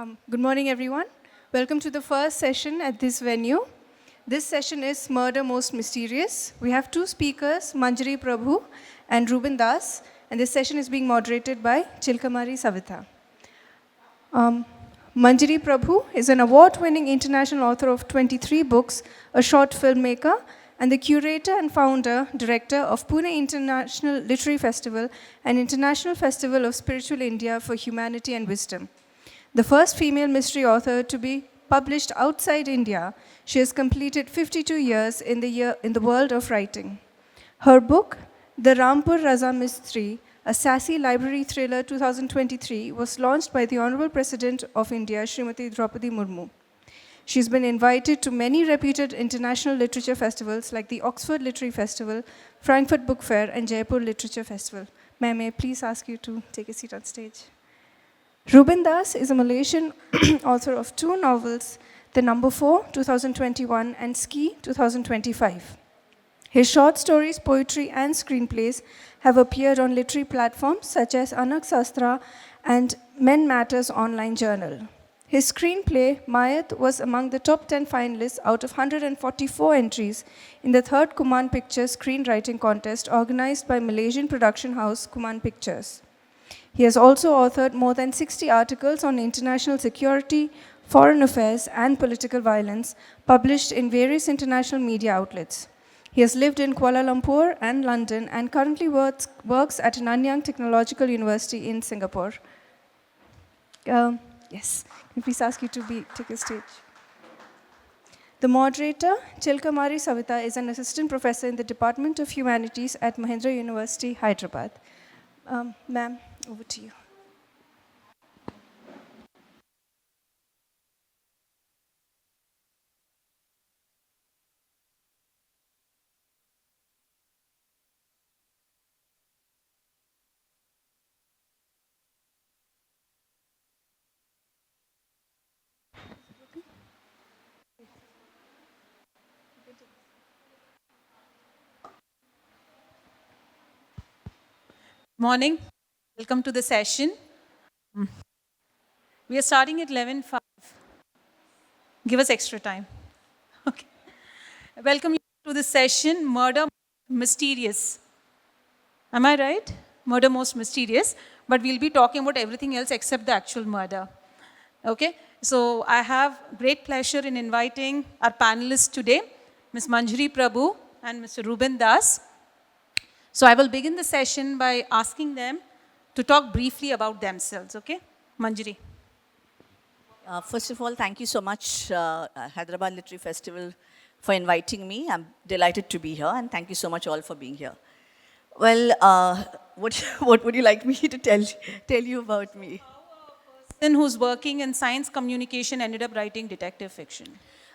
Good morning, everyone. Welcome to the first session at this venue. This session is Murder Most Mysterious. We have two speakers, Manjiri Prabhu and Rueben Das, and this session is being moderated by Chilakamarri Savitha. Manjiri Prabhu is an award-winning international author of 23 books, a short filmmaker, and the curator and founder, director of Pune International Literary Festival and International Festival of Spiritual India for Humanity and Wisdom. The first female mystery author to be published outside India, she has completed 52 years in the world of writing. Her book, The Rampur Raza Mystery, a sassy library thriller 2023, was launched by the Honorable President of India, Srimati Draupadi Murmu. She's been invited to many reputed international literature festivals like the Oxford Literary Festival, Frankfurt Book Fair, and Jaipur Literature Festival. May I please ask you to take a seat on stage? Rueben Das is a Malaysian author of two novels, The Number 4, 2021, and Ski, 2025. His short stories, poetry, and screenplays have appeared on literary platforms such as Anak Sastra and Men Matters online journal. His screenplay, Mayat, was among the top 10 finalists out of 144 entries in the third Kuman Pictures screenwriting contest organized by Malaysian production house Kuman Pictures. He has also authored more than 60 articles on international security, foreign affairs, and political violence, published in various international media outlets. He has lived in Kuala Lumpur and London and currently works at Nanyang Technological University in Singapore. Yes, can I please ask you to take a stage? The moderator, Chilakamarri Savitha, is an assistant professor in the Department of Humanities at Mahindra University, Hyderabad. Ma'am, over to you. Morning. Welcome to the session. We are starting at 11:05. Give us extra time. Okay. Welcome you to the session, Murder Mysterious. Am I right? Murder Most Mysterious. But we'll be talking about everything else except the actual murder. Okay? So I have great pleasure in inviting our panelists today, Ms. Manjiri Prabhu and Mr. Rueben Das. So I will begin the session by asking them to talk briefly about themselves, okay? Manjiri. First of all, thank you so much, Hyderabad Literary Festival, for inviting me. I'm delighted to be here, and thank you so much all for being here. Well, what would you like me to tell you about me? How a person who's working in science communication ended up writing detective fiction?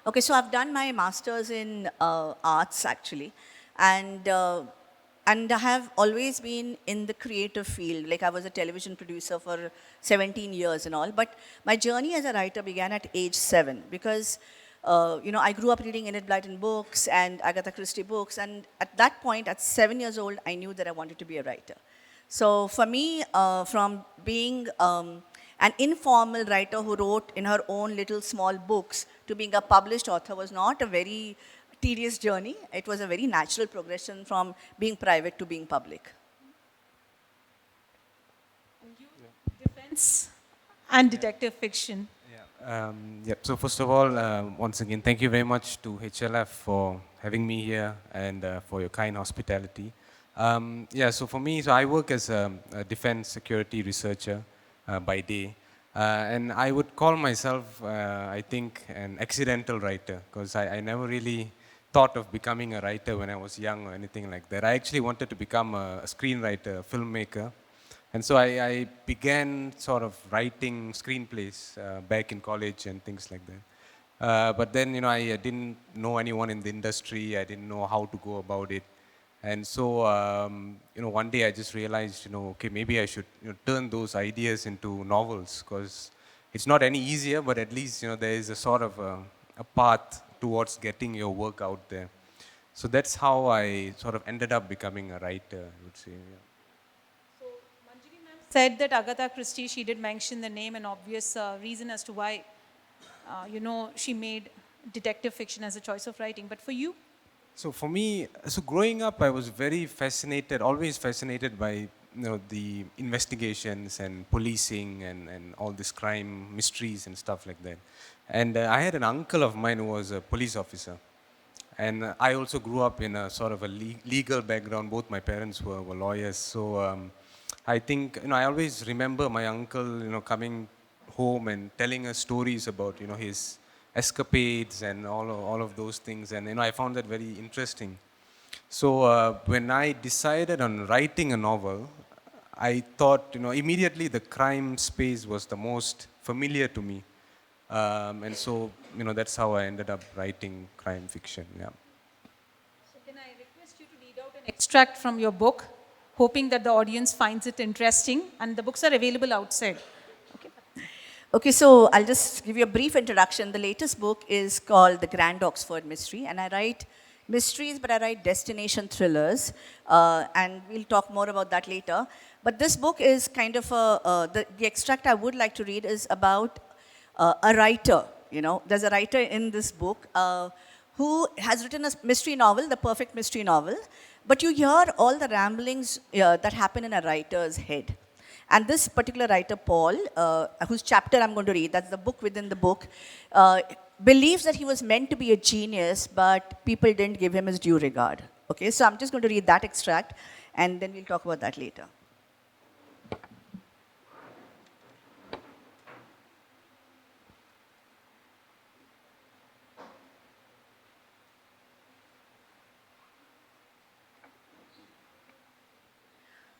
Okay, so I've done my master's in arts, actually, and I have always been in the creative field. Like I was a television producer for 17 years and all. But my journey as a writer began at age 7 because, I grew up reading Enid Blyton books and Agatha Christie books. And at that point, at 7 years old, I knew that I wanted to be a writer. So for me, from being an informal writer who wrote in her own little small books to being a published author was not a very tedious journey. It was a very natural progression from being private to being public. Defense and detective fiction. So first of all, once again, thank you very much to HLF for having me here and for your kind hospitality. So for me, I work as a defense security researcher by day. And I would call myself, I think, an accidental writer because I never really thought of becoming a writer when I was young or anything like that. I actually wanted to become a screenwriter, a filmmaker. And so I began sort of writing screenplays back in college and things like that. But then, I didn't know anyone in the industry. I didn't know how to go about it. And so, one day I just realized, okay, maybe I should turn those ideas into novels because it's not any easier, but at least, there is a sort of a path towards getting your work out there. So that's how I sort of ended up becoming a writer, I would say. Yeah. So, Manjiri ma'am said that Agatha Christie, she did mention the name, an obvious reason as to why, she made detective fiction as a choice of writing. But for you? So for me, so growing up, I was very fascinated, always fascinated by the investigations and policing and all this crime mysteries and stuff like that. And I had an uncle of mine who was a police officer. And I also grew up in a sort of a legal background. Both my parents were lawyers. So I think, I always remember my uncle, coming home and telling us stories about, his escapades and all of those things. And, I found that very interesting. So when I decided on writing a novel, I thought, immediately the crime space was the most familiar to me. And so, that's how I ended up writing crime fiction. Yeah. So can I request you to read out an extract from your book, hoping that the audience finds it interesting, and the books are available outside. Okay. Okay, so I'll just give you a brief introduction. The latest book is called The Grand Oxford Mystery, and I write mysteries, but I write destination thrillers, and we'll talk more about that later. But this book is kind of the extract I would like to read is about a writer. There's a writer in this book who has written a mystery novel, the perfect mystery novel, but you hear all the ramblings that happen in a writer's head. And this particular writer, Paul, whose chapter I'm going to read, that's the book within the book, believes that he was meant to be a genius, but people didn't give him his due regard. Okay, so I'm just going to read that extract, and then we'll talk about that later.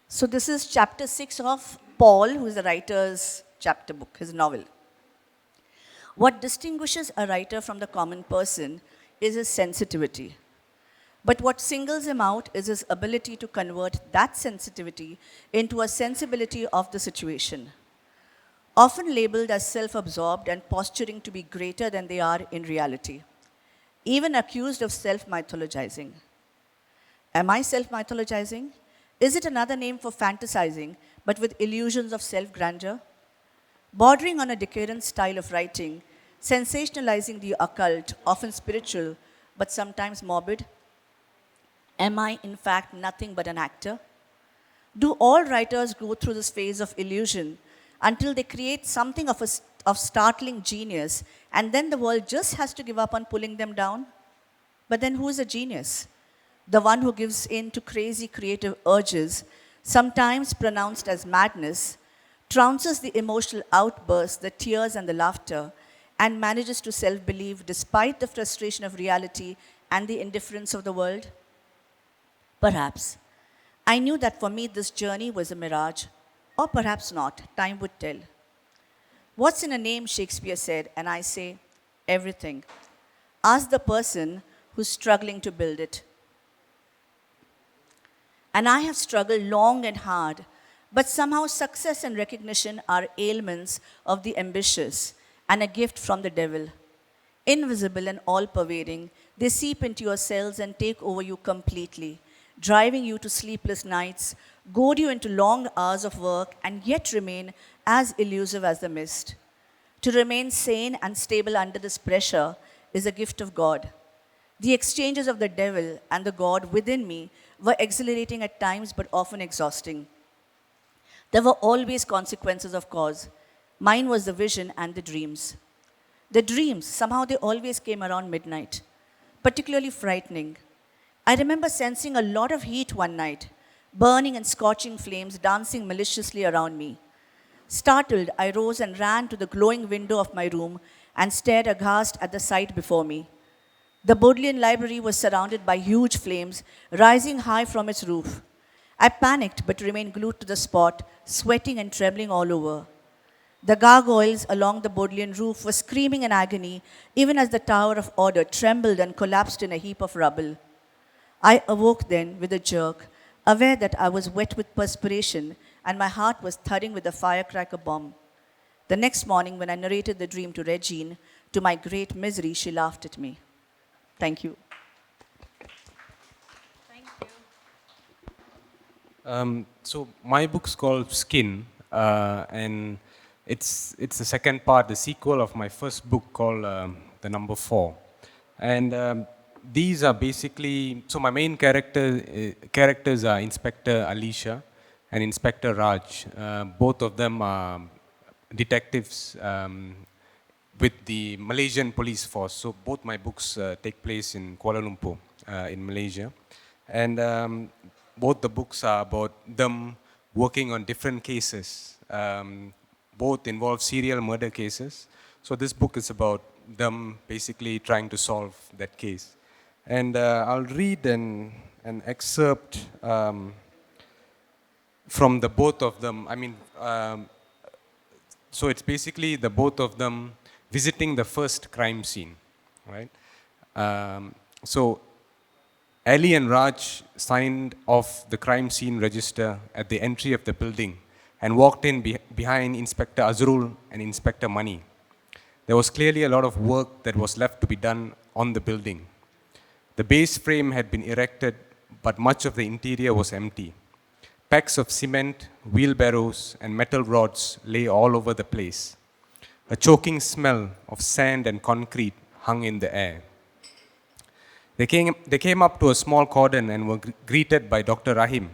So this is chapter 6 of Paul, who is the writer's chapter book, his novel. What distinguishes a writer from the common person is his sensitivity. But what singles him out is his ability to convert that sensitivity into a sensibility of the situation. Often labeled as self-absorbed and posturing to be greater than they are in reality. Even accused of self-mythologizing. Am I self-mythologizing? Is it another name for fantasizing, but with illusions of self-grandeur? Bordering on a decadent style of writing, sensationalizing the occult, often spiritual, but sometimes morbid? Am I, in fact, nothing but an actor? Do all writers go through this phase of illusion until they create something of startling genius, and then the world just has to give up on pulling them down? But then who is a genius? The one who gives in to crazy creative urges, sometimes pronounced as madness, trounces the emotional outbursts, the tears and the laughter, and manages to self-believe despite the frustration of reality and the indifference of the world? Perhaps. I knew that for me this journey was a mirage, or perhaps not, time would tell. What's in a name, Shakespeare said, and I say, everything. Ask the person who's struggling to build it. And I have struggled long and hard, but somehow success and recognition are ailments of the ambitious and a gift from the devil. Invisible and all-pervading, they seep into your cells and take over you completely, driving you to sleepless nights, goad you into long hours of work, and yet remain as elusive as the mist. To remain sane and stable under this pressure is a gift of God. The exchanges of the devil and the God within me were exhilarating at times, but often exhausting. There were always consequences of cause. Mine was the vision and the dreams. The dreams, somehow they always came around midnight, particularly frightening. I remember sensing a lot of heat one night, burning and scorching flames dancing maliciously around me. Startled, I rose and ran to the glowing window of my room and stared aghast at the sight before me. The Bodleian Library was surrounded by huge flames rising high from its roof. I panicked but remained glued to the spot, sweating and trembling all over. The gargoyles along the Bodleian roof were screaming in agony, even as the Tower of Order trembled and collapsed in a heap of rubble. I awoke then with a jerk, aware that I was wet with perspiration and my heart was thudding with a firecracker bomb. The next morning, when I narrated the dream to Regine, to my great misery, she laughed at me. Thank you. Thank you. So my book's called Skin. and it's the second part, the sequel of my first book called The Number 4. And these are basically, so my main characters are Inspector Alicia and Inspector Raj. Both of them are detectives with the Malaysian police force. So both my books take place in Kuala Lumpur, in Malaysia. And both the books are about them working on different cases. Both involve serial murder cases. So this book is about them basically trying to solve that case. And I'll read an excerpt from the both of them. I mean, so it's basically the both of them visiting the first crime scene, right? So Ali and Raj signed off the crime scene register at the entry of the building and walked in behind Inspector Azrul and Inspector Mani. There was clearly a lot of work that was left to be done on the building. The base frame had been erected, but much of the interior was empty. Packs of cement, wheelbarrows, and metal rods lay all over the place. A choking smell of sand and concrete hung in the air. They came up to a small cordon and were greeted by Dr. Rahim,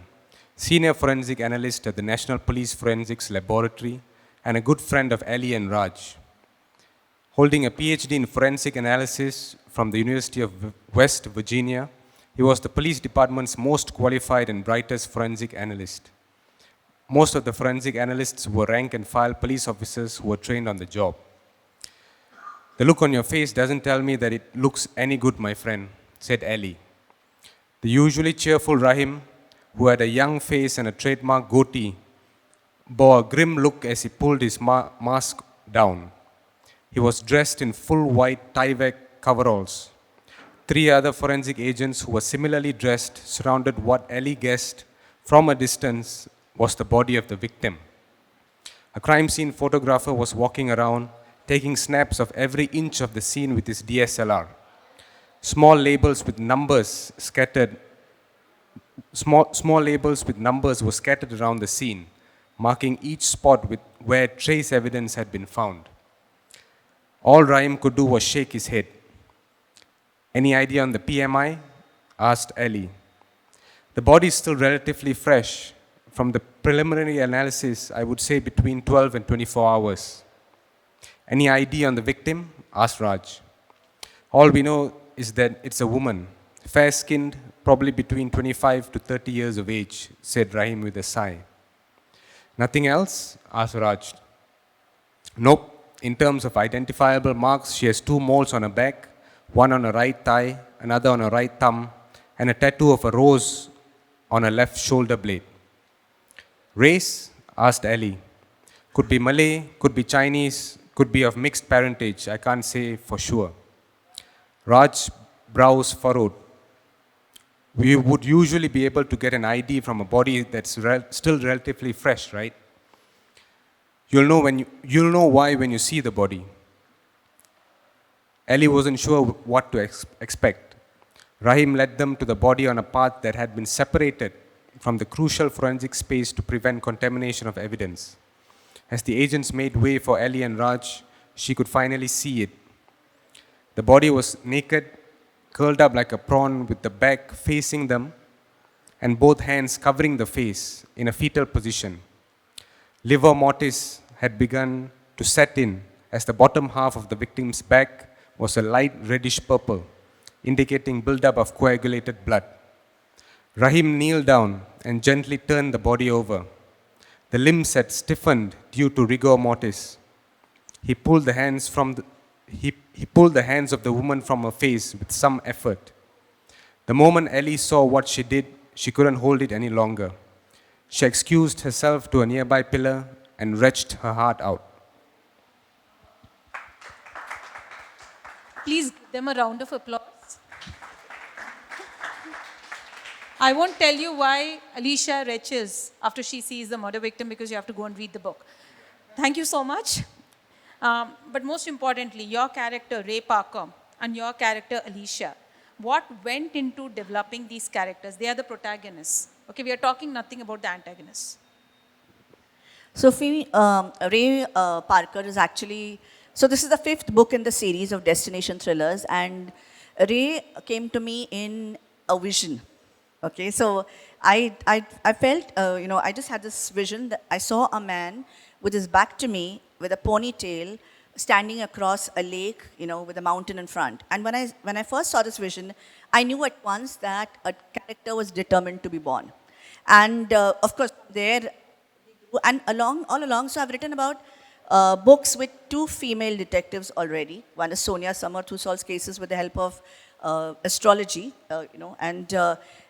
senior forensic analyst at the National Police Forensics Laboratory and a good friend of Ali and Raj. Holding a PhD in forensic analysis from the University of West Virginia, he was the police department's most qualified and brightest forensic analyst. Most of the forensic analysts were rank and file police officers who were trained on the job. The look on your face doesn't tell me that it looks any good, my friend, said Ali. The usually cheerful Rahim, who had a young face and a trademark goatee, bore a grim look as he pulled his mask down. He was dressed in full white Tyvek coveralls. 3 other forensic agents who were similarly dressed surrounded what Ali guessed from a distance was the body of the victim. A crime scene photographer was walking around, taking snaps of every inch of the scene with his DSLR. Small labels with numbers were scattered around the scene, marking each spot where trace evidence had been found. All Rahim could do was shake his head. Any idea on the PMI? Asked Ali. The body is still relatively fresh. From the preliminary analysis, I would say between 12 and 24 hours. Any idea on the victim? Asked Raj. All we know is that it's a woman, fair-skinned, probably between 25 to 30 years of age, said Rahim with a sigh. Nothing else? Asked Raj. Nope. In terms of identifiable marks, she has 2 moles on her back, one on her right thigh, another on her right thumb, and a tattoo of a rose on her left shoulder blade. Race? Asked Ali. Could be Malay, could be Chinese, could be of mixed parentage. I can't say for sure. Raj's brows furrowed. We would usually be able to get an ID from a body that's still relatively fresh, right? You'll know why when you see the body. Ali wasn't sure what to expect. Rahim led them to the body on a path that had been separated from the crucial forensic space to prevent contamination of evidence. As the agents made way for Ali and Raj, she could finally see it. The body was naked, curled up like a prawn with the back facing them and both hands covering the face in a fetal position. Livor mortis had begun to set in as the bottom half of the victim's back was a light reddish purple, indicating buildup of coagulated blood. Rahim kneeled down and gently turned the body over. The limbs had stiffened due to rigor mortis. He pulled the hands of the woman from her face with some effort. The moment Ellie saw what she did, she couldn't hold it any longer. She excused herself to a nearby pillar and retched her heart out. Please give them a round of applause. I won't tell you why Alicia retches after she sees the murder victim because you have to go and read the book. Thank you so much. But most importantly, your character, Ray Parker, and your character, Alicia, what went into developing these characters? They are the protagonists. Okay, we are talking nothing about the antagonists. So Ray Parker is actually, so this is the 5th book in the series of destination thrillers, and Ray came to me in a vision. Okay, so I felt, I just had this vision that I saw a man with his back to me, with a ponytail, standing across a lake, with a mountain in front. And when I first saw this vision, I knew at once that a character was determined to be born. And of course, there and all along, so I've written about books with 2 female detectives already. One is Sonia Samart, who solves cases with the help of astrology,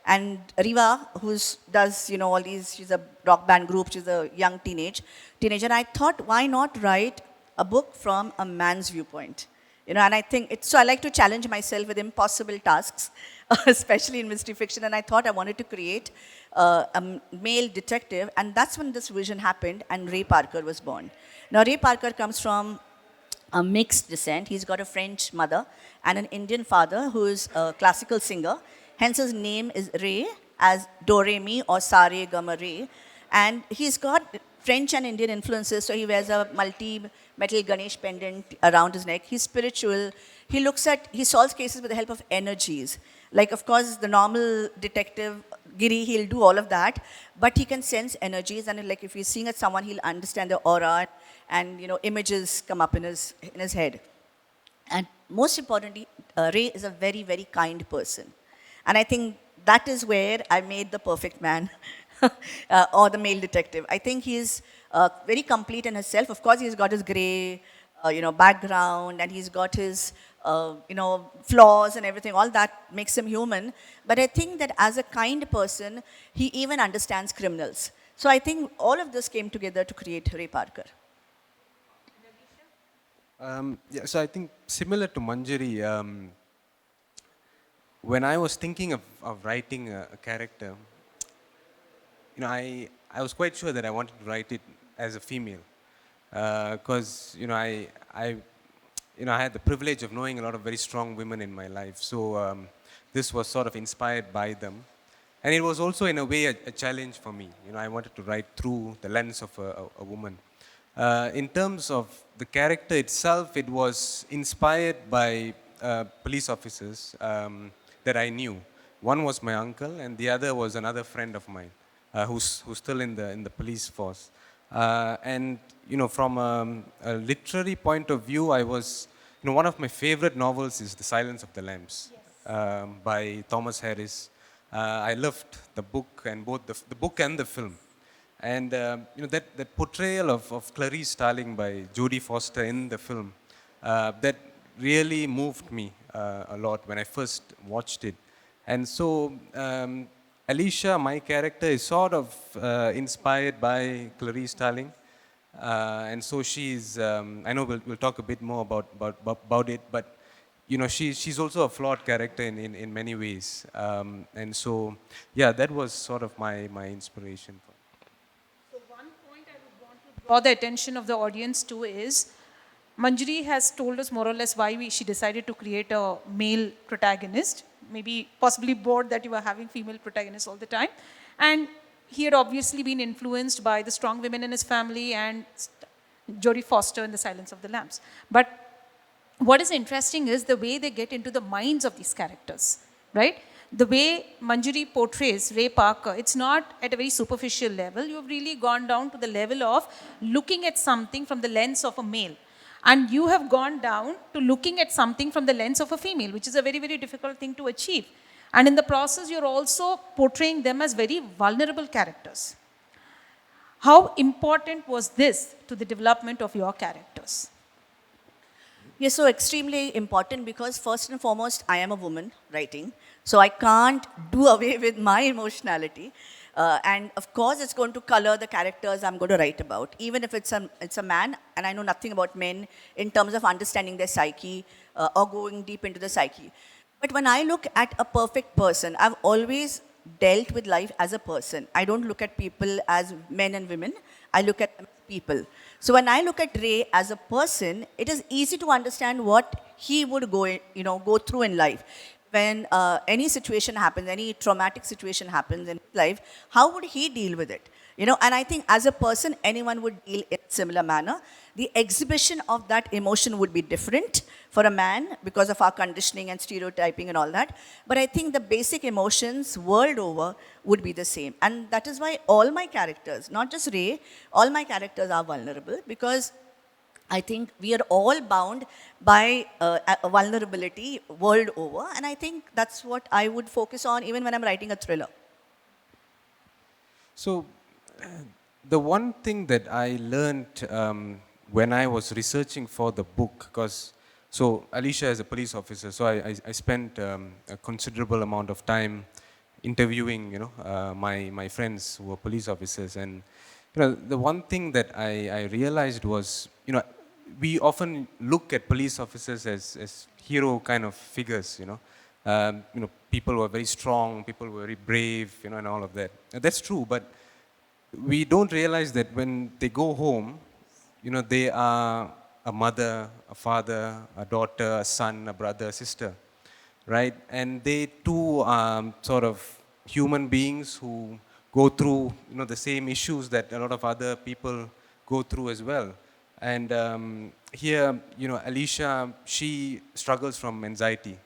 and Riva, who does, all these, she's a rock band group, she's a young teenager. I thought, why not write a book from a man's viewpoint? And I think so I like to challenge myself with impossible tasks, especially in mystery fiction. And I thought I wanted to create a male detective. And that's when this vision happened and Ray Parker was born. Now, Ray Parker comes from a mixed descent. He's got a French mother and an Indian father who is a classical singer. Hence, his name is Ray, as Do Re Mi or Sa Re Ga Ma Re. And he's got French and Indian influences, so he wears a multi-metal Ganesh pendant around his neck. He's spiritual. He solves cases with the help of energies. Like, of course, the normal detective, Giri, he'll do all of that, but he can sense energies, and like if he's seeing at someone, he'll understand the aura, and images come up in his head. And most importantly, Ray is a very, very kind person. And I think that is where I made the perfect man. Or the male detective. I think he's very complete in himself. Of course, he's got his gray, background, and he's got his, flaws and everything. All that makes him human. But I think that as a kind person, he even understands criminals. So I think all of this came together to create Ray Parker. So I think similar to Manjiri, when I was thinking of writing a character, I was quite sure that I wanted to write it as a female, because I had the privilege of knowing a lot of very strong women in my life. So this was sort of inspired by them, and it was also in a way a challenge for me. I wanted to write through the lens of a woman. In terms of the character itself, it was inspired by police officers that I knew. One was my uncle, and the other was another friend of mine. Who's still in the police force. And from a literary point of view, I was, one of my favorite novels is The Silence of the Lambs, by Thomas Harris. I loved the book, and both the book and the film. And that portrayal of Clarice Starling by Jodie Foster in the film, that really moved me a lot when I first watched it. And so Alicia, my character, is sort of inspired by Clarice Starling. And so she's, I know we'll talk a bit more about it, but she's also a flawed character in many ways. And so, that was sort of my inspiration. So one point I would want to draw the attention of the audience to is, Manjiri has told us more or less why she decided to create a male protagonist. Maybe possibly bored that you are having female protagonists all the time. And he had obviously been influenced by the strong women in his family and Jodie Foster in The Silence of the Lambs. But what is interesting is the way they get into the minds of these characters, right? The way Manjiri portrays Ray Parker, it's not at a very superficial level. You've really gone down to the level of looking at something from the lens of a male. And you have gone down to looking at something from the lens of a female, which is a very, very difficult thing to achieve. And in the process, you're also portraying them as very vulnerable characters. How important was this to the development of your characters? Yes, so extremely important, because first and foremost, I am a woman writing. So I can't do away with my emotionality. And of course, it's going to color the characters I'm going to write about, even if it's a man, and I know nothing about men in terms of understanding their psyche or going deep into the psyche. But when I look at a perfect person, I've always dealt with life as a person. I don't look at people as men and women. I look at them as people. So when I look at Ray as a person, it is easy to understand what he would go through in life. When any situation happens, any traumatic situation happens in his life, how would he deal with it? And I think as a person, anyone would deal in a similar manner. The exhibition of that emotion would be different for a man because of our conditioning and stereotyping and all that. But I think the basic emotions world over would be the same. And that is why all my characters, not just Ray, all my characters are vulnerable, because I think we are all bound by a vulnerability world over. And I think that's what I would focus on even when I'm writing a thriller. So, the one thing that I learned when I was researching for the book, because so Alicia is a police officer, so I spent a considerable amount of time interviewing, my friends who were police officers, and the one thing that I realized was, we often look at police officers as hero kind of figures, people who are very strong, people who are very brave, and all of that. That's true, but we don't realize that when they go home, they are a mother, a father, a daughter, a son, a brother, a sister, right? And they too are sort of human beings who go through, the same issues that a lot of other people go through as well. And here, Alicia, she struggles from anxiety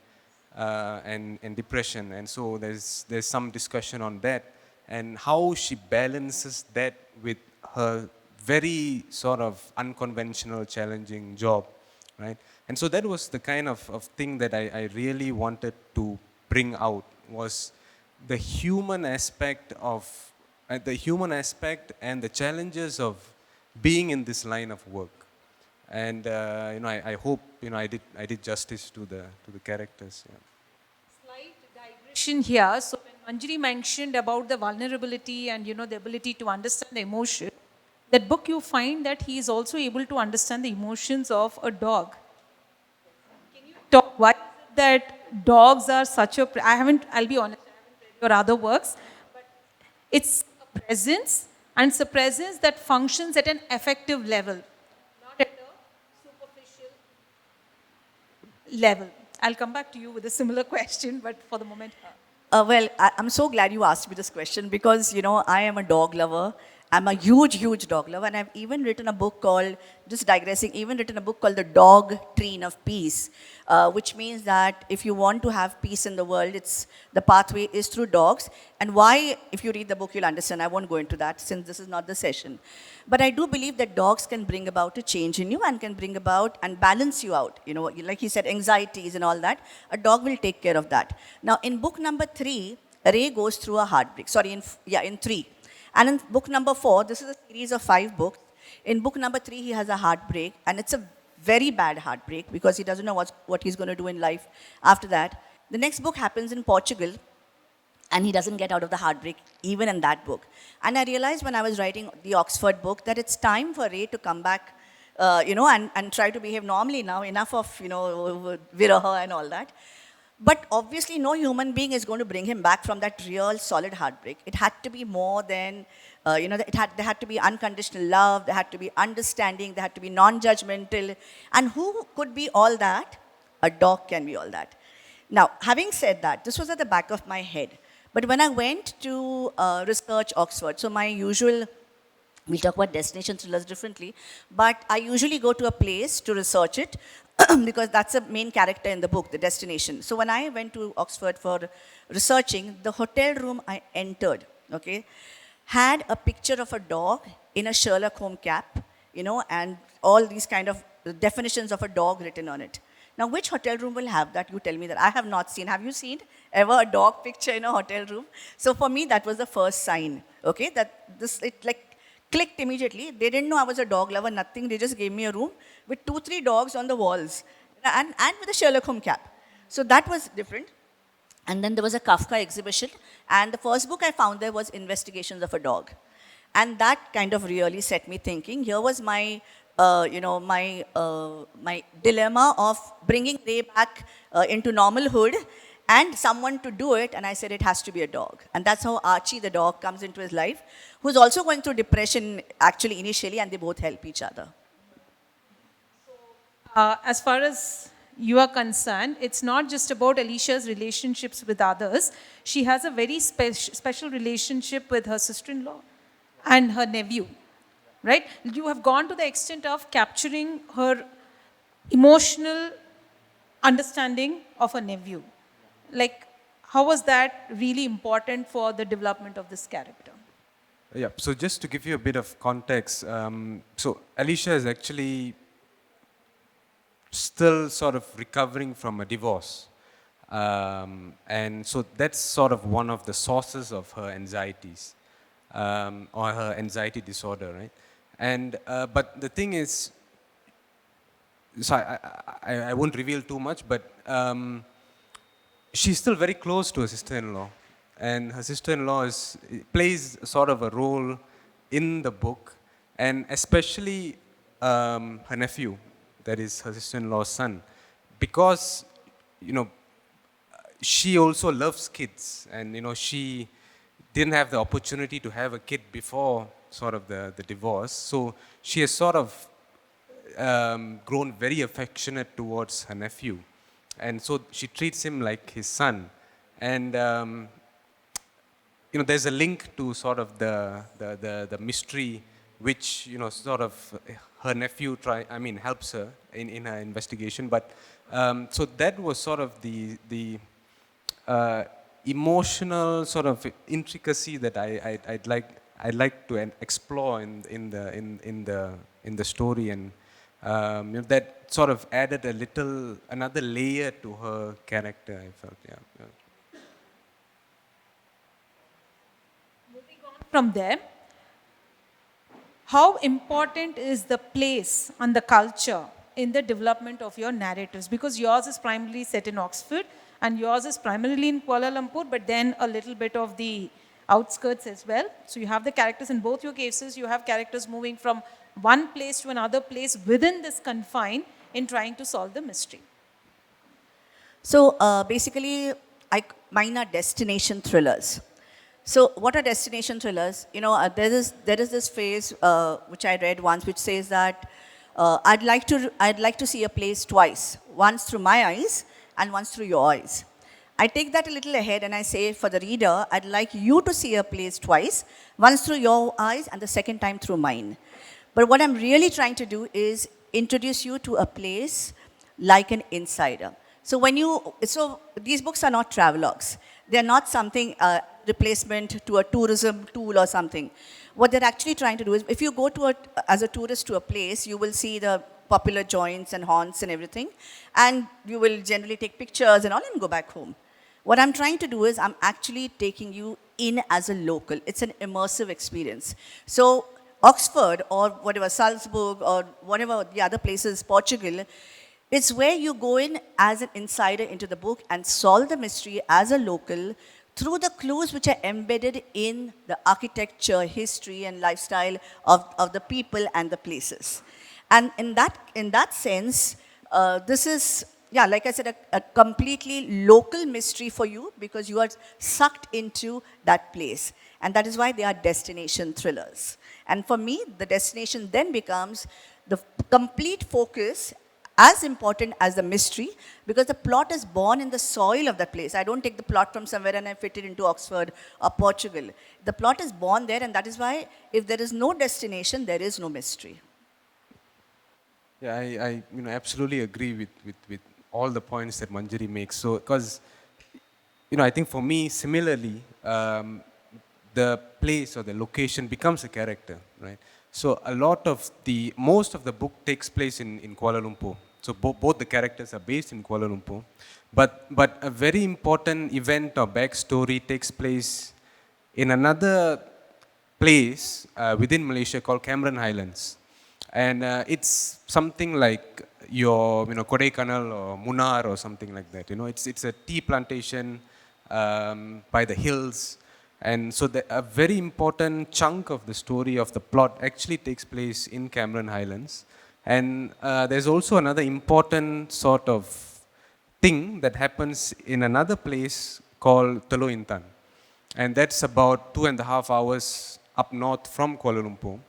and depression, and so there's some discussion on that and how she balances that with her very sort of unconventional, challenging job, right? And so that was the kind of thing that I really wanted to bring out, was the human aspect of the human aspect and the challenges of being in this line of work. And I hope I did justice to the characters. Yeah. Slight digression here. So when Manjiri mentioned about the vulnerability and the ability to understand the emotion, that book you find that he is also able to understand the emotions of a dog. Can you talk why is it that dogs are such a I'll be honest, I haven't read your other works, but it's a presence, and it's a presence that functions at an effective level, not at a superficial level. I'll come back to you with a similar question, but for the moment. Well, I'm so glad you asked me this question because, I am a dog lover. I'm a huge, huge dog lover. And I've even written a book called, just digressing, even written a book called The Dog Train of Peace, which means that if you want to have peace in the world, the pathway is through dogs. And why, if you read the book, you'll understand. I won't go into that since this is not the session. But I do believe that dogs can bring about a change in you and can bring about and balance you out. Like he said, anxieties and all that. A dog will take care of that. Now, in book number 3, Ray goes through a heartbreak. Sorry, in 3. And in book number 4, this is a series of 5 books. In book number 3, he has a heartbreak, and it's a very bad heartbreak because he doesn't know what he's going to do in life after that. The next book happens in Portugal, and he doesn't get out of the heartbreak even in that book. And I realized when I was writing the Oxford book that it's time for Ray to come back, and try to behave normally now, enough of, viraha and all that. But obviously, no human being is going to bring him back from that real solid heartbreak. It had to be more than, there had to be unconditional love, there had to be understanding, there had to be non-judgmental. And who could be all that? A dog can be all that. Now, having said that, this was at the back of my head. But when I went to research Oxford, so my usual, we'll talk about destination thrillers differently, but I usually go to a place to research it because that's the main character in the book, the destination. So when I went to Oxford for researching, the hotel room I entered, had a picture of a dog in a Sherlock Holmes cap, and all these kind of definitions of a dog written on it. Now, which hotel room will have that? You tell me that. I have not seen. Have you seen ever a dog picture in a hotel room? So for me, that was the first sign, that it clicked immediately. They didn't know I was a dog lover, nothing. They just gave me a room with 2-3 dogs on the walls and with a Sherlock Holmes cap. So that was different. And then there was a Kafka exhibition. And the first book I found there was Investigations of a Dog. And that kind of really set me thinking. Here was my my dilemma of bringing Ray back into normalhood and someone to do it, and I said it has to be a dog. And that's how Archie the dog comes into his life, who's also going through depression actually initially, and they both help each other. As far as you are concerned, it's not just about Alicia's relationships with others. She has a very special relationship with her sister-in-law. and her nephew, right? You have gone to the extent of capturing her emotional understanding of a nephew. Like, how was that really important for the development of this character? Yeah, so just to give you a bit of context, so Alicia is actually still sort of recovering from a divorce. And so that's sort of one of the sources of her anxieties, or her anxiety disorder, right? And, but the thing is, so I won't reveal too much, but she's still very close to her sister-in-law, and her sister-in-law plays sort of a role in the book, and especially her nephew, that is her sister-in-law's son, because you know she also loves kids, and she didn't have the opportunity to have a kid before sort of the divorce, so she has sort of grown very affectionate towards her nephew. And so she treats him like his son. And, there's a link to sort of the mystery which, sort of her nephew helps her in her investigation. But, so that was sort of the emotional sort of intricacy that I'd like to explore in the story, and that sort of added another layer to her character, I felt. Yeah. From there, how important is the place and the culture in the development of your narratives? Because yours is primarily set in Oxford and yours is primarily in Kuala Lumpur, but then a little bit of the outskirts as well. So you have the characters in both your cases. You have characters moving from one place to another place within this confine in trying to solve the mystery. So basically, mine are destination thrillers. So what are destination thrillers? There is this phrase which I read once, which says that I'd like to see a place twice, once through my eyes and once through your eyes. I take that a little ahead and I say, for the reader, I'd like you to see a place twice, once through your eyes and the second time through mine. But what I'm really trying to do is introduce you to a place like an insider. So these books are not travelogues. They're not something replacement to a tourism tool or something. What they're actually trying to do is, if you go as a tourist to a place, you will see the popular joints and haunts and everything, and you will generally take pictures and all and go back home. What I'm trying to do is I'm actually taking you in as a local. It's an immersive experience. So Oxford or whatever, Salzburg or whatever the other places, Portugal, it's where you go in as an insider into the book and solve the mystery as a local through the clues which are embedded in the architecture, history, and lifestyle of the people and the places. And in that sense, this is, like I said, a completely local mystery for you because you are sucked into that place. And that is why they are destination thrillers. And for me, the destination then becomes the complete focus, as important as the mystery, because the plot is born in the soil of that place. I don't take the plot from somewhere and I fit it into Oxford or Portugal. The plot is born there, and that is why if there is no destination, there is no mystery. Yeah, I absolutely agree with all the points that Manjiri makes. So, because, I think for me, similarly, the place or the location becomes a character, right? So most of the book takes place in Kuala Lumpur. So both the characters are based in Kuala Lumpur. But a very important event or backstory takes place in another place within Malaysia called Cameron Highlands. And it's something like your Kodaikanal or Munnar or something like that. It's a tea plantation by the hills. And so a very important chunk of the story of the plot actually takes place in Cameron Highlands. And there's also another important sort of thing that happens in another place called Teluk Intan. And that's about 2.5 hours up north from Kuala Lumpur.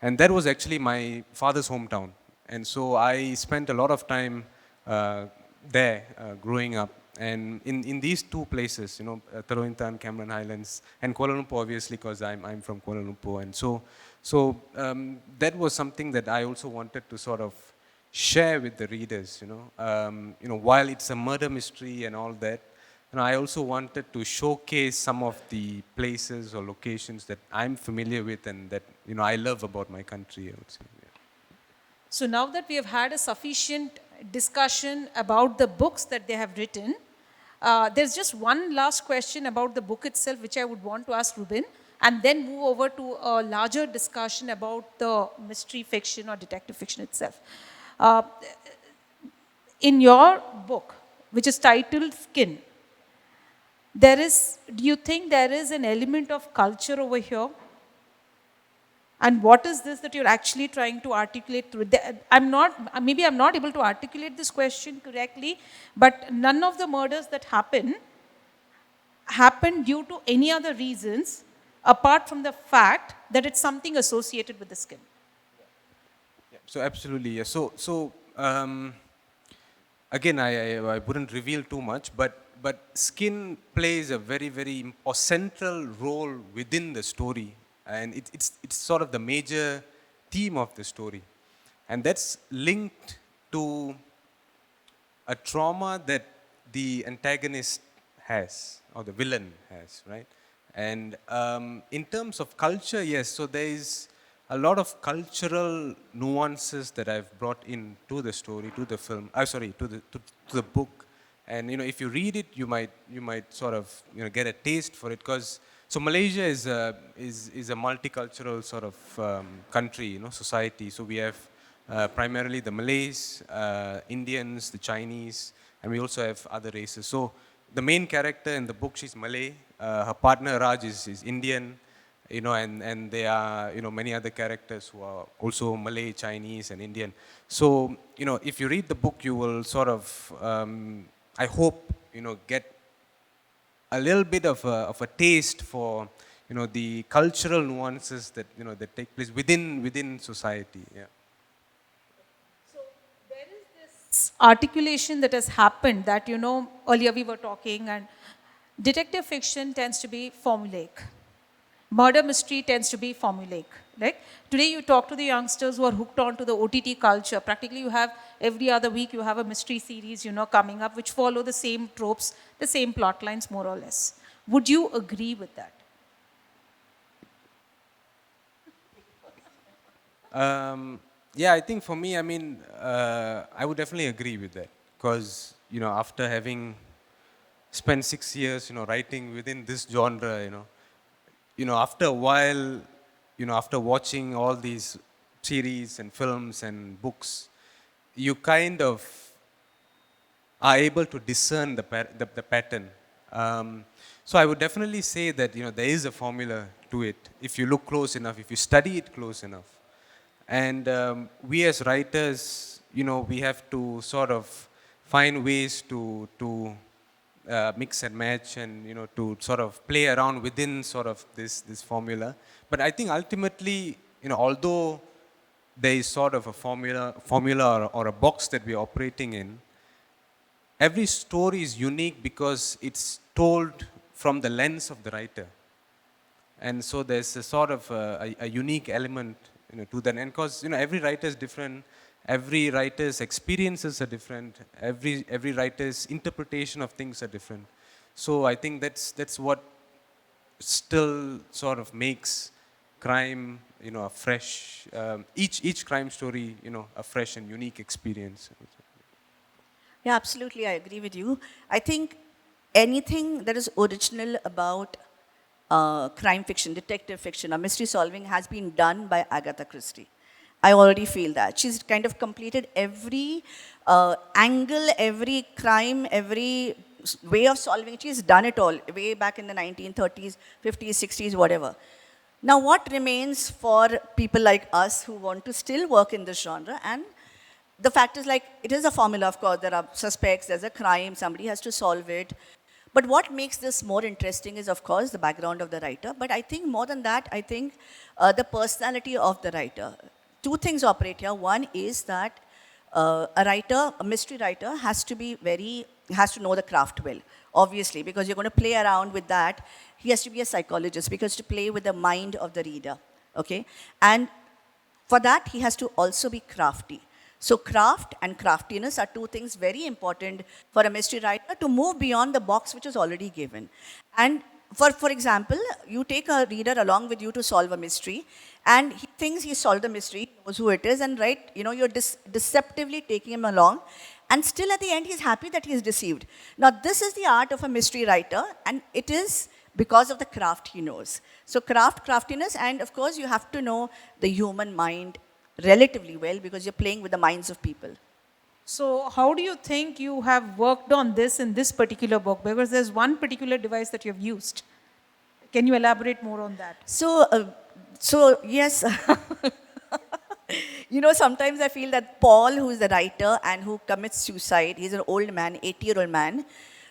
And that was actually my father's hometown. And so I spent a lot of time there growing up. And in these two places, Tarointa and Cameron Highlands, and Kuala Lumpur, obviously, because I'm from Kuala Lumpur. And that was something that I also wanted to sort of share with the readers, while it's a murder mystery and all that, I also wanted to showcase some of the places or locations that I'm familiar with and that, I love about my country, I would say. Yeah. So now that we have had a sufficient discussion about the books that they have written, there's just one last question about the book itself, which I would want to ask Rueben, and then move over to a larger discussion about the mystery fiction or detective fiction itself. Uh, in your book, which is titled Skin, do you think there is an element of culture over here? And what is this that you're actually trying to articulate through? Maybe I'm not able to articulate this question correctly, but none of the murders that happen due to any other reasons apart from the fact that it's something associated with the skin. Yeah. So absolutely, yeah. Again, I wouldn't reveal too much, but skin plays a very, very central role within the story. And it's sort of the major theme of the story. And that's linked to a trauma that the antagonist has, or the villain has, right? And in terms of culture, yes, so there is a lot of cultural nuances that I've brought in to the story, to the film, to the book. And if you read it, you might sort of get a taste for it, because so Malaysia is a multicultural sort of country, society. So we have primarily the Malays, Indians, the Chinese, and we also have other races. So the main character in the book, she's Malay. Her partner Raj is Indian, and there are many other characters who are also Malay, Chinese, and Indian. So if you read the book, you will sort of I hope get a little bit of a taste for the cultural nuances that that take place within society. Yeah. So there is this articulation that has happened that earlier we were talking, and detective fiction tends to be formulaic. Murder mystery tends to be formulaic. Right? Today you talk to the youngsters who are hooked on to the OTT culture. Practically you have every other week you have a mystery series coming up which follow the same tropes, the same plot lines more or less. Would you agree with that? Yeah, I think for me, I would definitely agree with that, because after having spent 6 years writing within this genre, after a while, after watching all these series and films and books, you kind of are able to discern the pattern. So I would definitely say that there is a formula to it if you look close enough, if you study it close enough. And we as writers, we have to sort of find ways to mix and match, and to sort of play around within sort of this formula. But I think ultimately, although there is sort of a formula or a box that we are operating in, every story is unique because it's told from the lens of the writer. And so there's a sort of a unique element to that. And because every writer is different, every writer's experiences are different, every writer's interpretation of things are different. So I think that's what still sort of makes crime a fresh, each crime story a fresh and unique experience. Yeah, absolutely, I agree with you. I think anything that is original about crime fiction, detective fiction, or mystery solving has been done by Agatha Christie. I already feel that. She's kind of completed every angle, every crime, every way of solving. She's done it all, way back in the 1930s, 50s, 60s, whatever. Now, what remains for people like us who want to still work in this genre? And the fact is, like, it is a formula, of course. There are suspects, there's a crime, somebody has to solve it. But what makes this more interesting is, of course, the background of the writer. But I think more than that, I think the personality of the writer. Two things operate here. One is that a mystery writer has to be very has to know the craft well, obviously, because you're going to play around with that. He has to be a psychologist because to play with the mind of the reader, okay? And for that, he has to also be crafty. So craft and craftiness are two things very important for a mystery writer to move beyond the box which is already given. And for example, you take a reader along with you to solve a mystery, and he thinks he solved the mystery, knows who it is, and right, you're deceptively taking him along, and still at the end he's happy that he's deceived. Now this is the art of a mystery writer, and it is because of the craft he knows. So craftiness, and of course you have to know the human mind relatively well because you're playing with the minds of people. So how do you think you have worked on this in this particular book? Because there's one particular device that you've used. Can you elaborate more on that? So yes, sometimes I feel that Paul, who is the writer and who commits suicide, he's an old man, 80-year-old man,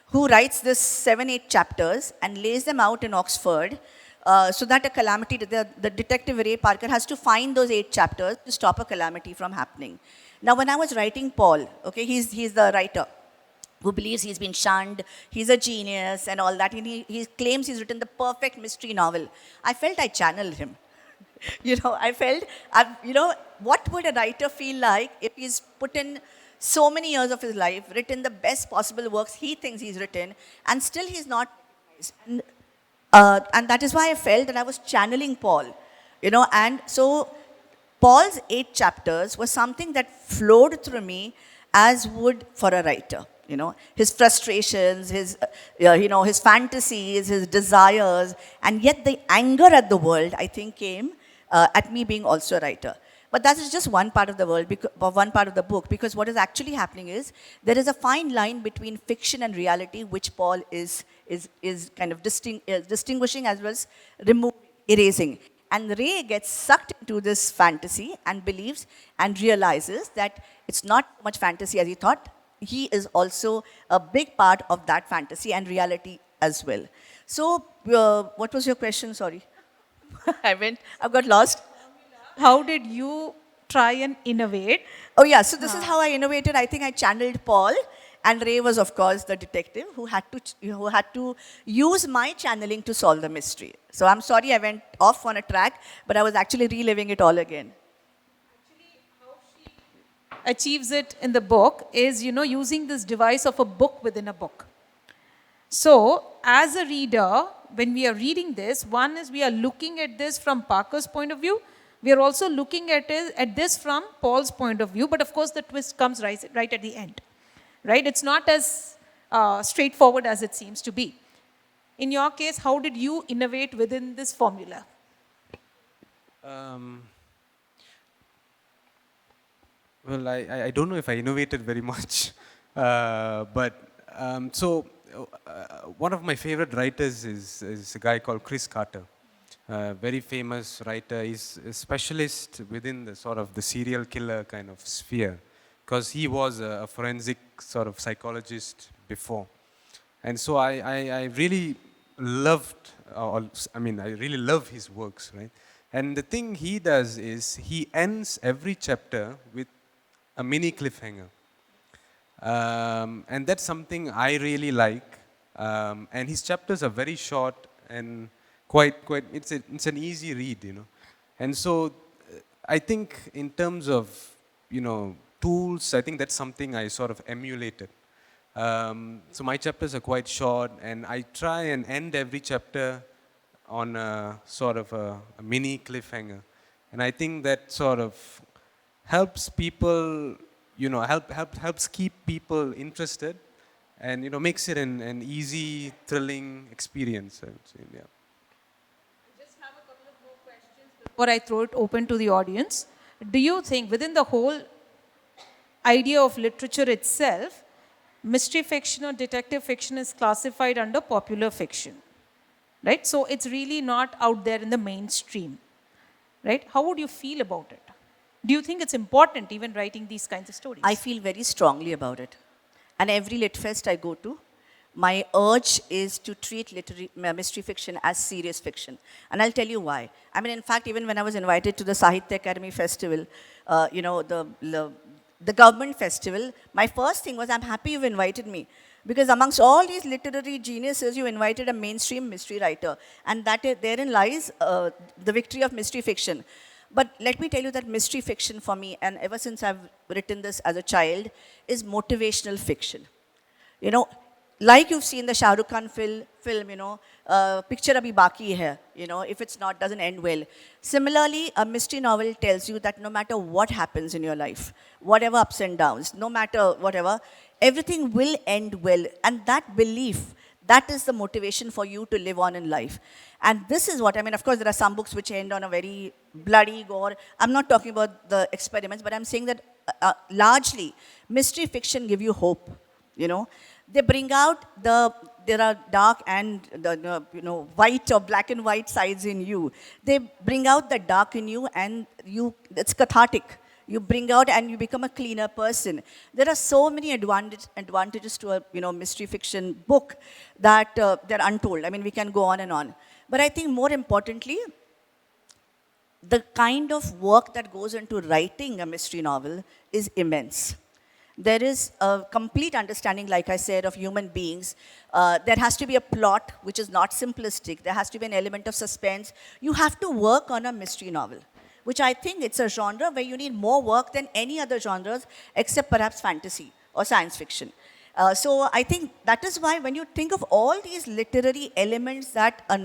who writes this 7-8 chapters and lays them out in Oxford so that a calamity, the detective Ray Parker has to find those 8 chapters to stop a calamity from happening. Now, when I was writing Paul, okay, he's the writer who believes he's been shunned, he's a genius and all that, and he claims he's written the perfect mystery novel. I felt I channeled him. I felt, what would a writer feel like if he's put in so many years of his life, written the best possible works he thinks he's written, and still he's not recognized. And that is why I felt that I was channeling Paul, and so Paul's 8 chapters was something that flowed through me as would for a writer. His frustrations, his fantasies, his desires, and yet the anger at the world, I think, came at me being also a writer. But that is just one part of the world, one part of the book, because what is actually happening is there is a fine line between fiction and reality, which Paul is kind of distinguishing as well as erasing. And Ray gets sucked into this fantasy and believes and realizes that it's not so much fantasy as he thought. He is also a big part of that fantasy and reality as well. So, what was your question? Sorry. I got lost. How did you try and innovate? Oh yeah, so this is how I innovated. I think I channeled Paul, and Ray was, of course, the detective who had to use my channeling to solve the mystery. So I'm sorry I went off on a track, but I was actually reliving it all again. Actually, how she achieves it in the book is, using this device of a book within a book. So, as a reader, when we are reading this, one is we are looking at this from Parker's point of view. We are also looking at this from Paul's point of view, but of course the twist comes right at the end. Right? It's not as straightforward as it seems to be. In your case, how did you innovate within this formula? Well, I don't know if I innovated very much, but one of my favorite writers is a guy called Chris Carter. Very famous writer. He's a specialist within the sort of the serial killer kind of sphere, because he was a forensic sort of psychologist before. And so I really loved, I really love his works, right? And the thing he does is he ends every chapter with a mini cliffhanger. And that's something I really like. And his chapters are very short and quite it's an easy read, And so I think in terms of, tools, I think that's something I sort of emulated. So my chapters are quite short, and I try and end every chapter on a sort of a mini cliffhanger. And I think that sort of helps people, helps keep people interested, and, makes it an easy, thrilling experience, I would say, yeah. Before I throw it open to the audience, do you think within the whole idea of literature itself, mystery fiction or detective fiction is classified under popular fiction, right? So it's really not out there in the mainstream, right? How would you feel about it? Do you think it's important even writing these kinds of stories? I feel very strongly about it. And every Lit Fest I go to, my urge is to treat mystery fiction as serious fiction. And I'll tell you why. In fact, even when I was invited to the Savitha Academy Festival, the government festival, my first thing was, I'm happy you've invited me. Because amongst all these literary geniuses, you invited a mainstream mystery writer. And therein lies the victory of mystery fiction. But let me tell you that mystery fiction for me, and ever since I've written this as a child, is motivational fiction. You know, like you've seen the Shah Rukh Khan film, picture abhi baki hai, if it's not, doesn't end well. Similarly, a mystery novel tells you that no matter what happens in your life, whatever ups and downs, no matter whatever, everything will end well. And that belief, that is the motivation for you to live on in life. And this is what, I mean, of course, there are some books which end on a very bloody gore. I'm not talking about the experiments, but I'm saying that largely, mystery fiction give you hope. They bring out there are dark and white or black and white sides in you. They bring out the dark in you, and it's cathartic. You bring out and you become a cleaner person. There are so many advantages to a mystery fiction book that they're untold. I mean, we can go on and on. But I think more importantly, the kind of work that goes into writing a mystery novel is immense. There is a complete understanding, like I said, of human beings. There has to be a plot which is not simplistic. There has to be an element of suspense. You have to work on a mystery novel, which I think it's a genre where you need more work than any other genres, except perhaps fantasy or science fiction. So I think that is why when you think of all these literary elements that a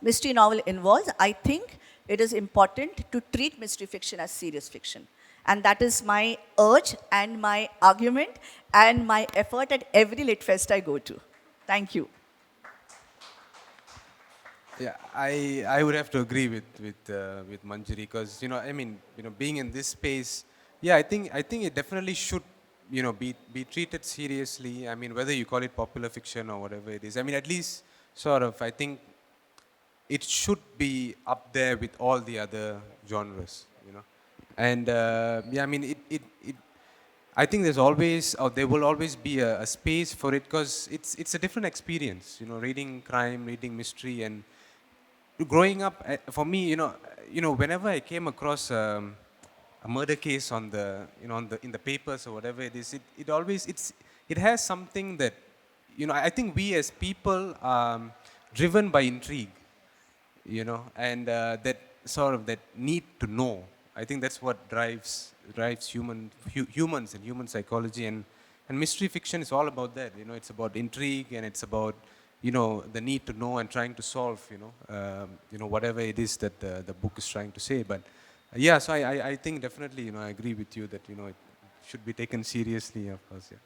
mystery novel involves, I think it is important to treat mystery fiction as serious fiction. And that is my urge and my argument and my effort at every Lit Fest I go to. Thank you. Yeah, I would have to agree with Manjiri, because being in this space, yeah, I think it definitely should be treated seriously. I mean, whether you call it popular fiction or whatever it is. I mean, at least sort of, I think it should be up there with all the other genres. And yeah, I mean, I think there's always, or there will always be a space for it, because it's a different experience, reading crime, reading mystery, and growing up. For me, whenever I came across a murder case on the, in the papers or whatever it is, it has something that, I think we as people are driven by intrigue, and that sort of that need to know. I think that's what drives humans and human psychology, and mystery fiction is all about that. It's about intrigue, and it's about the need to know and trying to solve whatever it is that the book is trying to say. But yeah, so I think definitely I agree with you that it should be taken seriously, of course. Yeah.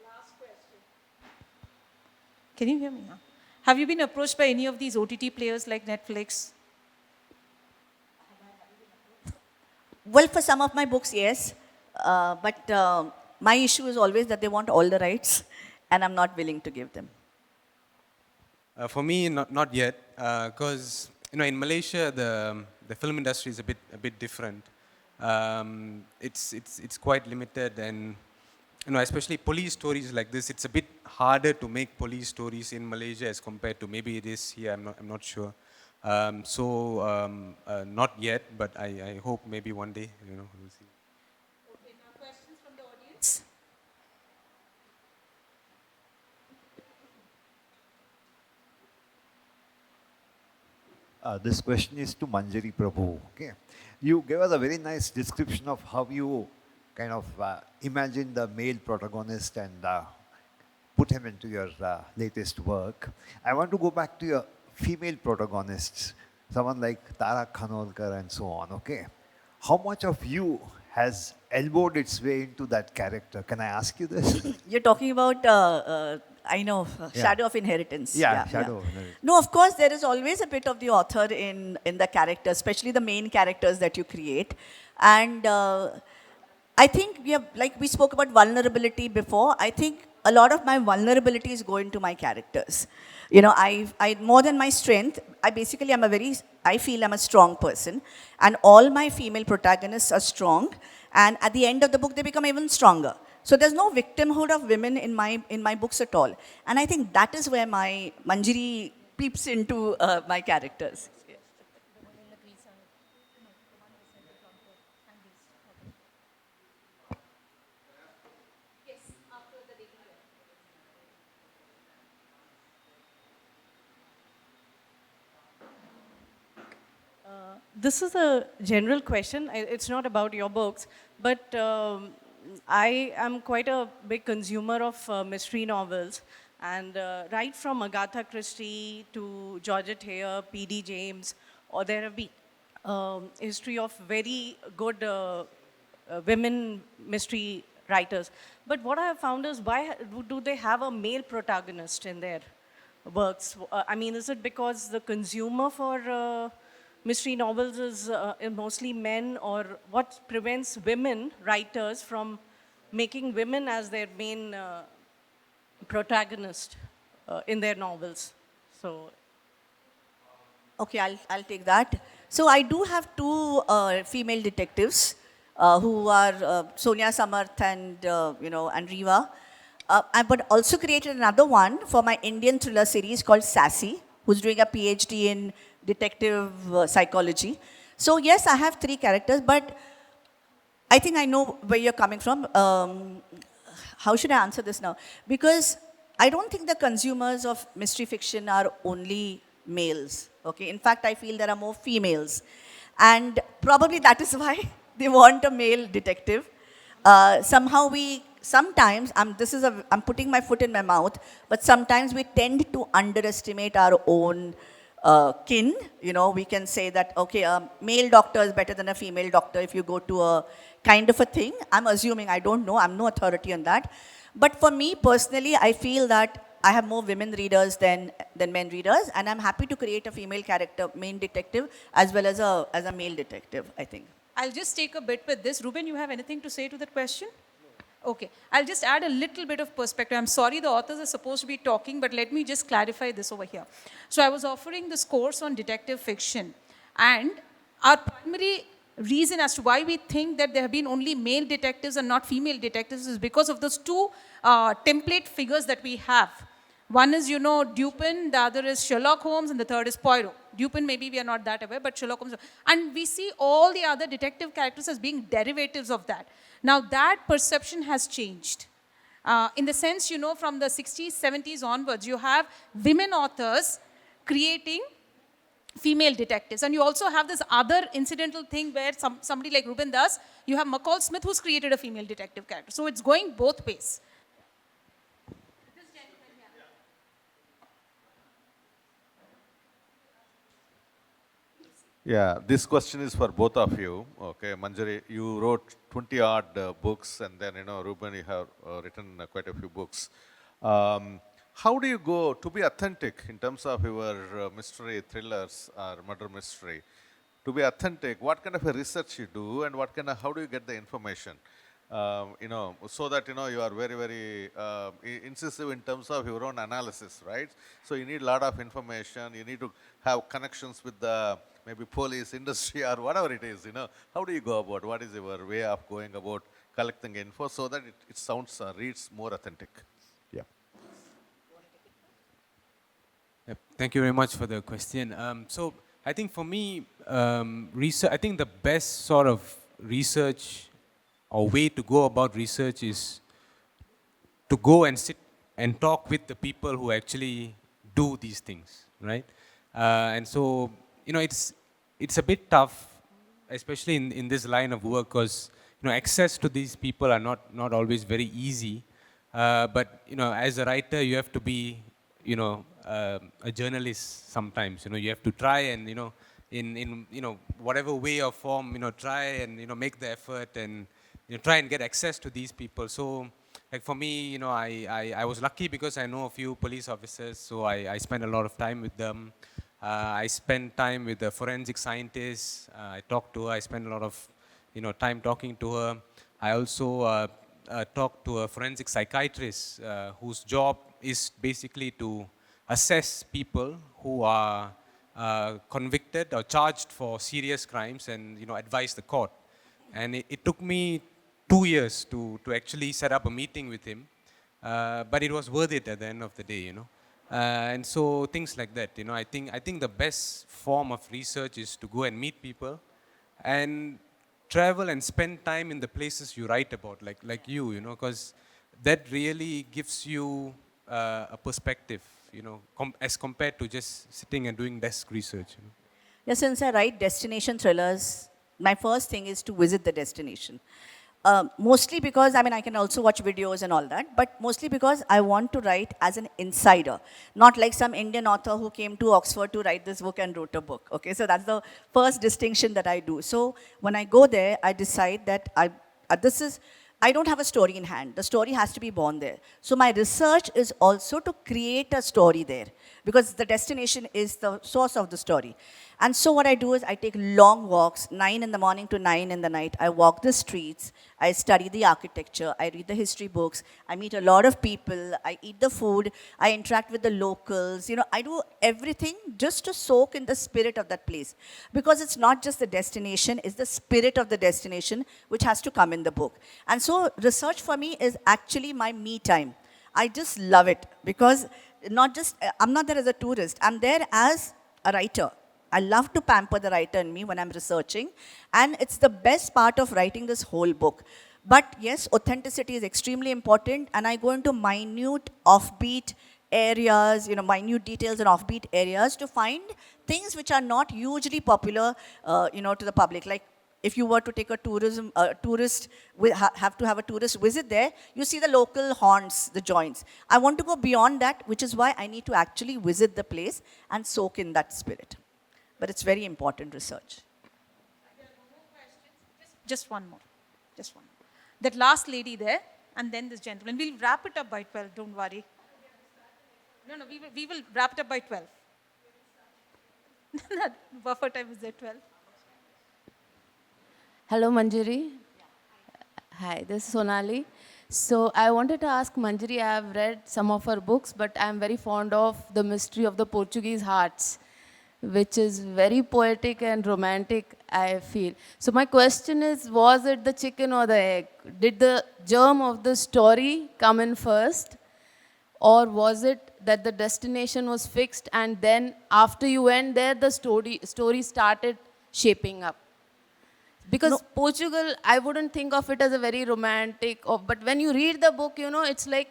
Last question. Can you hear me now? Have you been approached by any of these OTT players like Netflix? Well, for some of my books, yes. But my issue is always that they want all the rights, and I'm not willing to give them. For me, not yet, because in Malaysia the film industry is a bit different. It's quite limited, and especially police stories like this, it's a bit harder to make police stories in Malaysia as compared to maybe it is here. I'm not sure. Not yet, but I hope maybe one day. We'll see. Okay, now questions from the audience. This question is to Manjiri Prabhu. Okay, you gave us a very nice description of how you kind of imagine the male protagonist and put him into your latest work. I want to go back to your female protagonists, someone like Tara Khanolkar and so on. Okay, how much of you has elbowed its way into that character? Can I ask you this? You're talking about, Shadow of Inheritance. Yeah, Shadow of Inheritance. No, of course, there is always a bit of the author in the character, especially the main characters that you create. And I think we spoke about vulnerability before. I think a lot of my vulnerabilities go into my characters. I more than my strength, I feel I'm a strong person, and all my female protagonists are strong, and at the end of the book, they become even stronger. So there's no victimhood of women in my books at all. And I think that is where my Manjiri peeps into my characters. this is a general question. It's not about your books, but I am quite a big consumer of mystery novels. And right from Agatha Christie to Georgette Heyer, P.D. James, or there have been history of very good women mystery writers. But what I have found is, why do they have a male protagonist in their works? I mean, is it because the consumer for mystery novels is mostly men, or what prevents women writers from making women as their main protagonist in their novels? So, Okay, I'll take that. So I do have two female detectives who are Sonia Samarth and and Riva. I but also created another one for my Indian thriller series called Sassy, who's doing a PhD in detective psychology. So yes, I have three characters, but I think I know where you're coming from. How should I answer this now? Because I don't think the consumers of mystery fiction are only males. Okay, in fact, I feel there are more females, and probably that is why they want a male detective. Somehow we sometimes I'm putting my foot in my mouth, but sometimes we tend to underestimate our own kin. You know, we can say that, okay, a male doctor is better than a female doctor if you go to a kind of a thing. I'm assuming, I don't know, I'm no authority on that. But for me personally, I feel that I have more women readers than men readers, and I'm happy to create a female character, main detective, as well as a male detective, I think. I'll just take a bit with this. Ruben, you have anything to say to that question? Okay, I'll just add a little bit of perspective. I'm sorry the authors are supposed to be talking, but let me just clarify this over here. So I was offering this course on detective fiction, and our primary reason as to why we think that there have been only male detectives and not female detectives is because of those two template figures that we have. One is, Dupin, the other is Sherlock Holmes, and the third is Poirot. Dupin, maybe we are not that aware, but Sherlock Holmes. And we see all the other detective characters as being derivatives of that. Now, that perception has changed. In the sense, from the 60s, 70s onwards, you have women authors creating female detectives. And you also have this other incidental thing where somebody like Ruben does, you have McCall Smith who's created a female detective character. So it's going both ways. Yeah, this question is for both of you. Okay, Manjiri, you wrote 20 odd books, and then, Ruben, you have written quite a few books. How do you go to be authentic in terms of your mystery thrillers or murder mystery? To be authentic, what kind of a research you do, and how do you get the information? So that, you are very, very incisive in terms of your own analysis, right? So you need a lot of information. You need to have connections with the maybe police, industry, or whatever it is, How do you go about? What is your way of going about collecting info so that it sounds, reads more authentic? Yeah. Yep. Thank you very much for the question. So I think for me, I think the best sort of research or way to go about research is to go and sit and talk with the people who actually do these things, right? And so, it's a bit tough, especially in this line of work, because access to these people are not always very easy. But as a writer, you have to be a journalist sometimes. You have to try and in whatever way or form, try and make the effort and try and get access to these people. So like for me, I was lucky because I know a few police officers, so I spent a lot of time with them. I spent time with the forensic scientists. I talked to her. I spent a lot of time talking to her. I also talked to a forensic psychiatrist whose job is basically to assess people who are convicted or charged for serious crimes and advise the court. And it took me 2 years to actually set up a meeting with him, but it was worth it at the end of the day. And so things like that, I think the best form of research is to go and meet people and travel and spend time in the places you write about, like because that really gives you a perspective, as compared to just sitting and doing desk research. Yeah, since I write destination thrillers, my first thing is to visit the destination. Mostly because, I mean, I can also watch videos and all that, but mostly because I want to write as an insider, not like some Indian author who came to Oxford to write this book and wrote a book. Okay, so that's the first distinction that I do. So when I go there, I decide that I don't have a story in hand. The story has to be born there. So my research is also to create a story there because the destination is the source of the story. And so what I do is I take long walks, 9 in the morning to 9 in the night. I walk the streets. I study the architecture. I read the history books. I meet a lot of people. I eat the food. I interact with the locals. You know, I do everything just to soak in the spirit of that place. Because it's not just the destination, it's the spirit of the destination which has to come in the book. And so research for me is actually my me time. I just love it because I'm not there as a tourist. I'm there as a writer. I love to pamper the writer in me when I'm researching. And it's the best part of writing this whole book. But yes, authenticity is extremely important. And I go into minute, offbeat areas, you know, minute details and offbeat areas to find things which are not hugely popular, to the public. Like if you were to take have to have a tourist visit there, you see the local haunts, the joints. I want to go beyond that, which is why I need to actually visit the place and soak in that spirit. But it's very important research. Just one more. Just one more. That last lady there, and then this gentleman. We'll wrap it up by 12, don't worry. No, we will wrap it up by 12. Buffer time is at 12. Hello, Manjiri. Hi, this is Sonali. So I wanted to ask Manjiri, I have read some of her books, but I'm very fond of The Mystery of the Portuguese Hearts, which is very poetic and romantic, I feel. So my question is, was it the chicken or the egg? Did the germ of the story come in first? Or was it that the destination was fixed and then after you went there, the story started shaping up? Because Portugal, I wouldn't think of it as a very romantic, but when you read the book, you know, it's like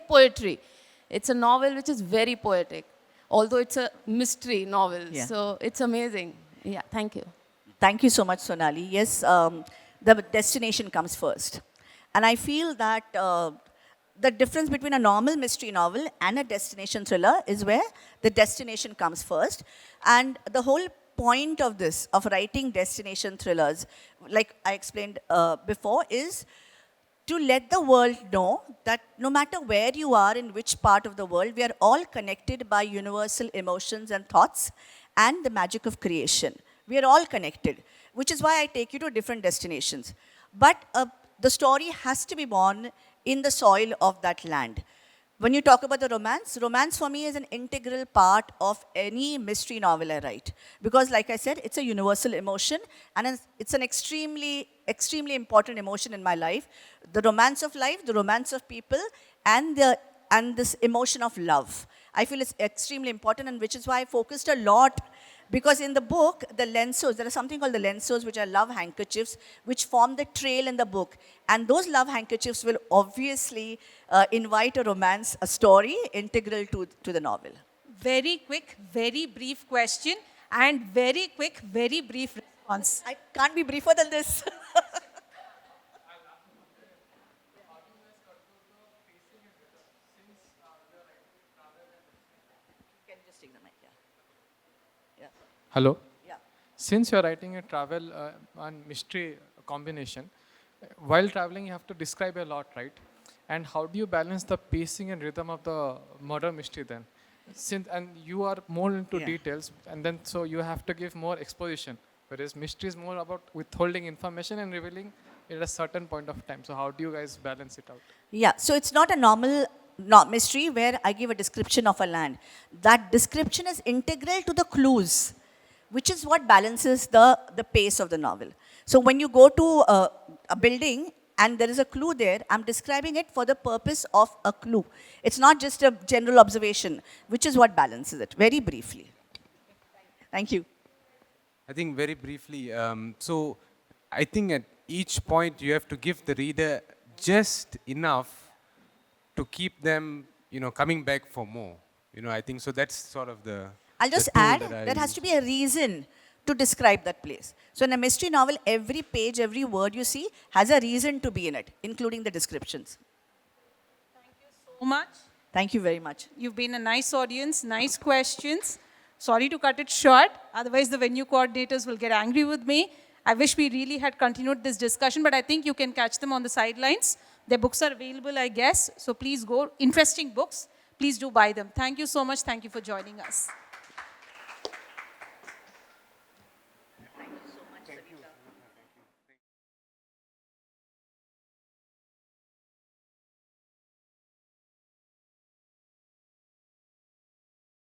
poetry. It's a novel which is very poetic, although it's a mystery novel. Yeah. So it's amazing. Yeah, thank you. Thank you so much, Sonali. Yes, the destination comes first. And I feel that the difference between a normal mystery novel and a destination thriller is where the destination comes first. And the whole point of this, of writing destination thrillers, like I explained before, is to let the world know that no matter where you are, in which part of the world, we are all connected by universal emotions and thoughts and the magic of creation. We are all connected, which is why I take you to different destinations. But the story has to be born in the soil of that land. When you talk about the romance for me is an integral part of any mystery novel I write. Because like I said, it's a universal emotion and it's an extremely, extremely important emotion in my life. The romance of life, the romance of people, and this emotion of love. I feel it's extremely important, and which is why I focused a lot. Because in the book, the lensos, there is something called the lensos, which are love handkerchiefs, which form the trail in the book. And those love handkerchiefs will obviously invite a romance, a story integral to the novel. Very quick, very brief question, and very quick, very brief response. I can't be briefer than this. Can you just take the mic? Yeah. Hello. Yeah. Since you're writing a travel and mystery combination, while traveling you have to describe a lot, right? And how do you balance the pacing and rhythm of the murder mystery then? And you are more into details, and then so you have to give more exposition, whereas mystery is more about withholding information and revealing it at a certain point of time. So how do you guys balance it out? Yeah, so it's not a normal mystery where I give a description of a land. That description is integral to the clues, which is what balances the pace of the novel. So when you go to a building and there is a clue there, I'm describing it for the purpose of a clue. It's not just a general observation, which is what balances it, very briefly. Thank you. I think very briefly, so I think at each point you have to give the reader just enough to keep them, coming back for more. I think so that's sort of the I'll just tool add, that I there has use. to be a reason to describe that place. So in a mystery novel, every page, every word you see has a reason to be in it, including the descriptions. So much. Thank you very much. You've been a nice audience, nice questions. Sorry to cut it short, otherwise the venue coordinators will get angry with me. I wish we really had continued this discussion, but I think you can catch them on the sidelines. Their books are available, I guess, so please go. Interesting books. Please do buy them. Thank you so much. Thank you for joining us.